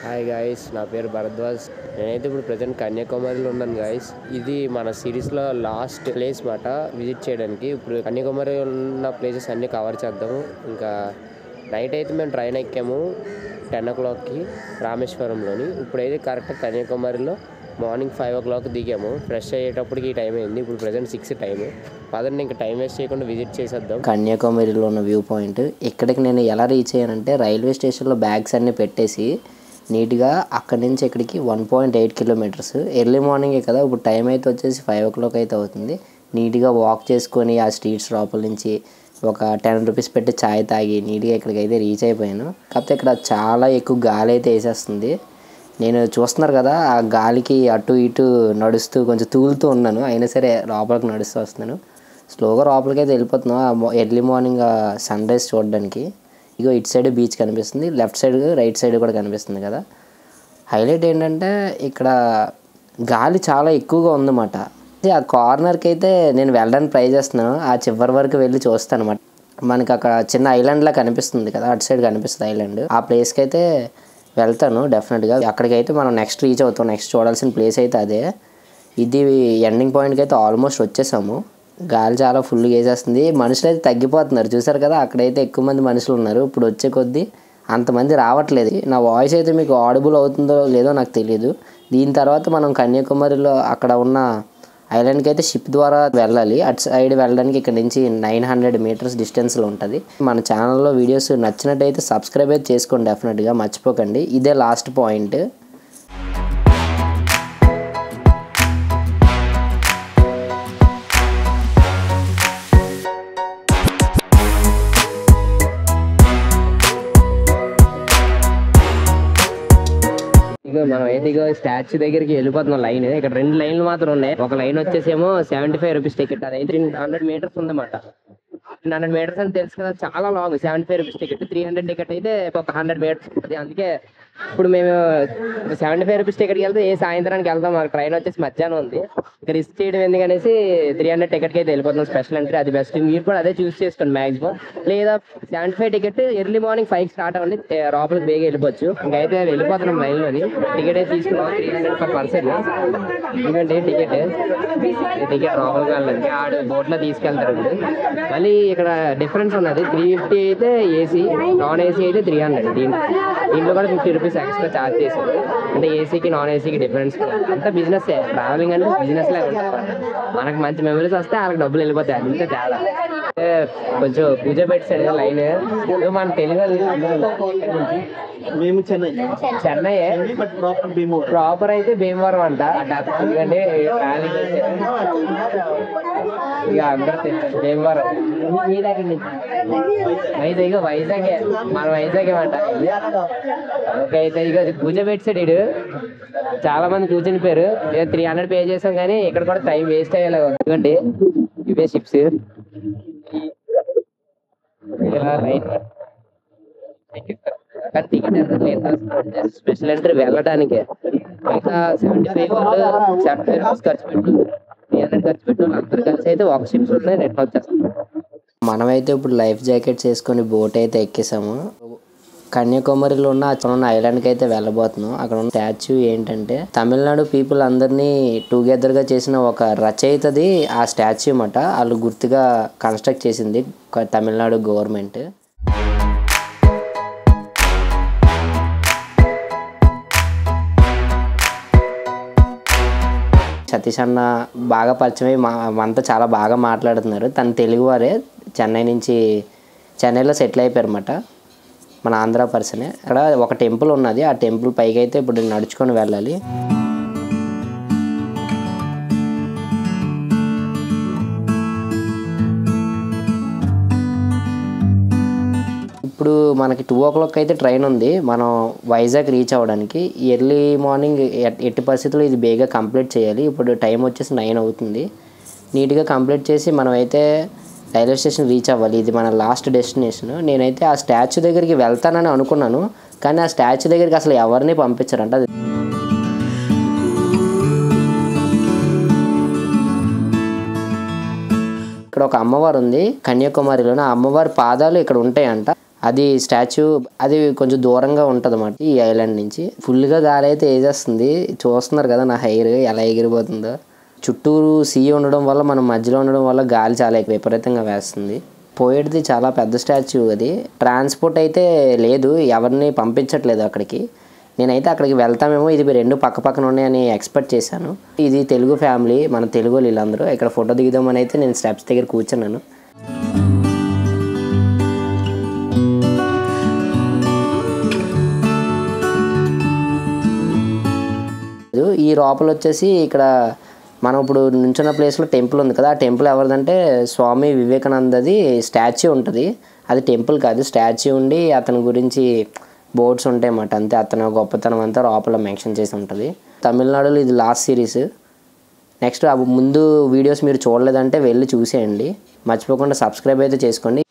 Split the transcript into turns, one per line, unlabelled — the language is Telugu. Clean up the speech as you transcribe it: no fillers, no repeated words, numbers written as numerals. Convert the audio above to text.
హాయ్ గాయ్స్, నా పేరు భరద్వాజ్. నేనైతే ఇప్పుడు ప్రజెంట్ కన్యాకుమారిలో ఉన్నాను గాయ్స్. ఇది మన సిరీస్లో లాస్ట్ ప్లేస్ మాట విజిట్ చేయడానికి. ఇప్పుడు కన్యాకుమారి ఉన్న ప్లేసెస్ అన్నీ కవర్ చేద్దాము. ఇంకా నైట్ అయితే మేము ట్రైన్ ఎక్కాము 10 o'clockకి రామేశ్వరంలోని. ఇప్పుడైతే కరెక్ట్ కన్యాకుమారిలో మార్నింగ్ 5 o'clock దిగాము. ఫ్రెష్ అయ్యేటప్పటికి ఈ టైం అయింది. ఇప్పుడు ప్రజెంట్ 6 టైము. పదండి ఇంకా టైం వేస్ట్ చేయకుండా విజిట్ చేసేద్దాం.
కన్యాకుమారిలో ఉన్న వ్యూ పాయింట్. ఇక్కడికి నేను ఎలా రీచ్ అయ్యానంటే రైల్వే స్టేషన్లో బ్యాగ్స్ అన్నీ పెట్టేసి నీట్గా అక్కడి నుంచి ఇక్కడికి 1.8 kilometers. ఎర్లీ మార్నింగే కదా, ఇప్పుడు టైం అయితే వచ్చేసి 5 o'clock అయితే అవుతుంది. నీట్గా వాక్ చేసుకొని ఆ స్ట్రీట్స్ లోపల నుంచి ఒక 10 rupees పెట్టి ఛాయ్ తాగి నీట్గా ఇక్కడికైతే రీచ్ అయిపోయాను. కాకపోతే ఇక్కడ చాలా ఎక్కువ గాలి అయితే వేసేస్తుంది. నేను చూస్తున్నారు కదా, ఆ గాలికి అటు ఇటు నడుస్తూ కొంచెం తూలుతూ ఉన్నాను. అయినా సరే లోపలికి నడుస్తూ వస్తున్నాను. స్లోగా లోపలికి అయితే వెళ్ళిపోతున్నాను ఎర్లీ మార్నింగ్ సన్ రైజ్ చూడడానికి. ఇగో ఇటు సైడ్ బీచ్ కనిపిస్తుంది, లెఫ్ట్ సైడ్ రైట్ సైడ్ కూడా కనిపిస్తుంది కదా. హైలైట్ ఏంటంటే ఇక్కడ గాలి చాలా ఎక్కువగా ఉందన్నమాట. ఆ కార్నర్కి అయితే నేను వెళ్ళడానికి ట్రై చేస్తున్నాను. ఆ చివరి వరకు వెళ్ళి చూస్తాను అన్నమాట. మనకి అక్కడ చిన్న ఐలాండ్లా కనిపిస్తుంది కదా, అటు సైడ్ కనిపిస్తుంది ఐలాండ్. ఆ ప్లేస్కి అయితే వెళ్తాను డెఫినెట్గా. అక్కడికైతే మనం నెక్స్ట్ రీచ్ అవుతాం. నెక్స్ట్ చూడాల్సిన ప్లేస్ అయితే అదే. ఇది ఎండింగ్ పాయింట్కి అయితే ఆల్మోస్ట్ వచ్చేసాము. గాలి చాలా ఫుల్గా వేసేస్తుంది. మనుషులు అయితే తగ్గిపోతున్నారు, చూసారు కదా. అక్కడైతే ఎక్కువ మంది మనుషులు ఉన్నారు. ఇప్పుడు వచ్చే కొద్దీ అంతమంది రావట్లేదు. నా వాయిస్ అయితే మీకు ఆడిబుల్ అవుతుందో లేదో నాకు తెలియదు. దీని తర్వాత మనం కన్యాకుమారిలో అక్కడ ఉన్న ఐలాండ్కి అయితే షిప్ ద్వారా వెళ్ళాలి. అటు సైడ్ వెళ్ళడానికి ఇక్కడ నుంచి 900 meters డిస్టెన్స్లో ఉంటుంది. మన ఛానల్లో వీడియోస్ నచ్చినట్టయితే సబ్స్క్రైబ్ అయితే చేసుకోండి డెఫినెట్గా, మర్చిపోకండి. ఇదే లాస్ట్ పాయింట్.
ఇక మనం అయితే ఇక స్టాచ్యూ దగ్గరికి వెళ్ళిపోతున్నాం. లైన్ ఇక్కడ 2 లైన్లు మాత్రం ఉన్నాయి. ఒక లైన్ వచ్చేసేమో 75 rupees టికెట్. అదైతే 100 meters ఉందన్నమాట. 100 meters అని తెలుసు కదా, చాలా లాంగ్. 75 rupees ticket. 300 టికెట్ అయితే ఒక 100 meters ఉంటుంది. అందుకే ఇప్పుడు మేము 75 rupees టికెట్కి వెళ్తే ఏ సాయంత్రానికి వెళ్తాం. మాకు ట్రైన్ వచ్చేసి మధ్యాహ్నం ఉంది. ఇక రిస్క్ చేయడం ఎందుకనేసి 300 టికెట్కి అయితే వెళ్ళిపోతున్నాం. స్పెషల్ ఎంట్రీ అది బెస్ట్. మీరు కూడా అదే చూస్ చేసుకోండి మ్యాక్సిమం. లేదా 75 టికెట్ ఎర్లీ మార్నింగ్ 5కి స్టార్ట్ అవ్వండి, లోపలికి బేగా వెళ్ళిపోవచ్చు. ఇంకైతే వెళ్ళిపోతున్నాం లైన్లోని. టికెట్ అయితే తీసుకున్నాం 300 per person. ఎందుకంటే టికెట్ లోపలికి వెళ్ళడానికి ఆడు బోట్లో తీసుకెళ్తారు. మళ్ళీ ఇక్కడ డిఫరెన్స్ ఉన్నది. 350 అయితే ఏసీ, నాన్ ఏసీ అయితే 300. దీంట్లో కూడా 50 rupees ఎక్స్ట్రా ఛార్జ్ చేశారు. అంటే ఏసీకి నాన్ ఏసీకి డిఫరెన్స్. అంతా బిజినెస్. ట్రావెలింగ్ అంటే బిజినెస్ లాగా ఉంటుంది. మనకు మంచి మెమరీస్ వస్తే వాళ్ళకి డబ్బులు వెళ్ళిపోతాయి. అంతే తేడా. కొంచెం పూజ పెట్టాడు లైన్. మన తెలుగు
మేము చెన్నై
ప్రాపర్ అయితే భీమవరం అంట. ఎందుకంటే ఇక అందరూ భీమవరం. వైజాగే, మన వైజాగే అంట. ఓకే, అయితే ఇక పూజ పెట్టాడు ఇడు. చాలా మంది కూర్చుని పేరు 300 పే చేసాం, కానీ ఇక్కడ కూడా టైం వేస్ట్ అయ్యేలా. ఎందుకంటే ఇవే షిప్స్. టికెట్ ఎంత లేదు, స్పెషల్ ఎంట్రీ వెళ్ళడానికి. మిగతా 75 rupees ఖర్చు పెట్టు, 300 ఖర్చు పెట్టు, అందరు కలిసి అయితే ఒక షిప్స్ ఉన్నాయి. రిటర్న్ వచ్చేస్తాం.
మనమైతే ఇప్పుడు లైఫ్ జాకెట్స్ వేసుకొని బోట్ అయితే ఎక్కేసాము. కన్యాకుమారిలో ఉన్న ఐలాండ్కి అయితే వెళ్ళబోతున్నాం. అక్కడ ఉన్న స్టాచ్యూ ఏంటంటే తమిళనాడు పీపుల్ అందరినీ టుగెదర్గా చేసిన ఒక రచయితది ఆ స్టాచ్యూ అన్నమాట. వాళ్ళు గుర్తుగా కన్స్ట్రక్ట్ చేసింది తమిళనాడు గవర్నమెంట్. సతీష్ అన్న బాగా పరిచయమై మనతో చాలా బాగా మాట్లాడుతున్నారు. తను తెలుగువారే, చెన్నైలో సెటిల్ అయిపోయారు అన్నమాట. మన ఆంధ్ర పర్సనే. అక్కడ ఒక టెంపుల్ ఉన్నది. ఆ టెంపుల్ పైకి అయితే ఇప్పుడు నడుచుకొని వెళ్ళాలి. ఇప్పుడు మనకి 2 o'clock అయితే ట్రైన్ ఉంది మనం వైజాగ్ రీచ్ అవ్వడానికి. ఎర్లీ మార్నింగ్ ఎట్టి పరిస్థితుల్లో ఇది బేగా కంప్లీట్ చేయాలి. ఇప్పుడు టైం వచ్చేసి 9 అవుతుంది. నీట్గా కంప్లీట్ చేసి మనం అయితే రైల్వే స్టేషన్ రీచ్ అవ్వాలి. ఇది మన లాస్ట్ డెస్టినేషన్. నేనైతే ఆ స్టాచ్యూ దగ్గరికి వెళ్తానని అనుకున్నాను, కానీ ఆ స్టాచ్యూ దగ్గరికి అసలు ఎవరిని పంపించారంట. ఇక్కడ ఒక అమ్మవారు ఉంది కన్యాకుమారిలో. ఆ అమ్మవారి పాదాలు ఇక్కడ ఉంటాయంట. అది స్టాచ్యూ అది కొంచెం దూరంగా ఉంటుంది అన్నమాట ఈ ఐలాండ్ నుంచి. ఫుల్గా గాలి అయితే వేసేస్తుంది, చూస్తున్నారు కదా నా హెయిర్ ఎలా ఎగిరిపోతుందో. చుట్టూరు సీ ఉండడం వల్ల మనం మధ్యలో ఉండడం వల్ల గాలి చాలా విపరీతంగా వేస్తుంది. పోయేటిది చాలా పెద్ద స్టాచ్యూ. అది ట్రాన్స్పోర్ట్ అయితే లేదు, ఎవరిని పంపించట్లేదు అక్కడికి. నేనైతే అక్కడికి వెళ్తామేమో, ఇది రెండు పక్క పక్కన ఉన్నాయని ఎక్స్పెక్ట్ చేశాను. ఇది తెలుగు ఫ్యామిలీ, మన తెలుగు వీళ్ళందరూ ఇక్కడ ఫోటో దిగుదామని అయితే నేను స్టెప్స్ దగ్గర కూర్చున్నాను. ఈ లోపల వచ్చేసి ఇక్కడ మనం ఇప్పుడు నుంచున్న ప్లేస్లో టెంపుల్ ఉంది కదా, ఆ టెంపుల్ ఎవరిదంటే స్వామి వివేకానందది స్టాచ్యూ ఉంటుంది. అది టెంపుల్ కాదు, స్టాచ్యూ ఉండి అతని గురించి బోర్డ్స్ ఉంటాయి అన్నమాట. అంతే, అతను గొప్పతనం అంతా లోపల మెన్షన్ చేసి ఉంటుంది. తమిళనాడులో ఇది లాస్ట్ సిరీస్. నెక్స్ట్ ముందు వీడియోస్ మీరు చూడలేదంటే వెళ్ళి చూసేయండి. మర్చిపోకుండా సబ్స్క్రైబ్ అయితే చేసుకోండి.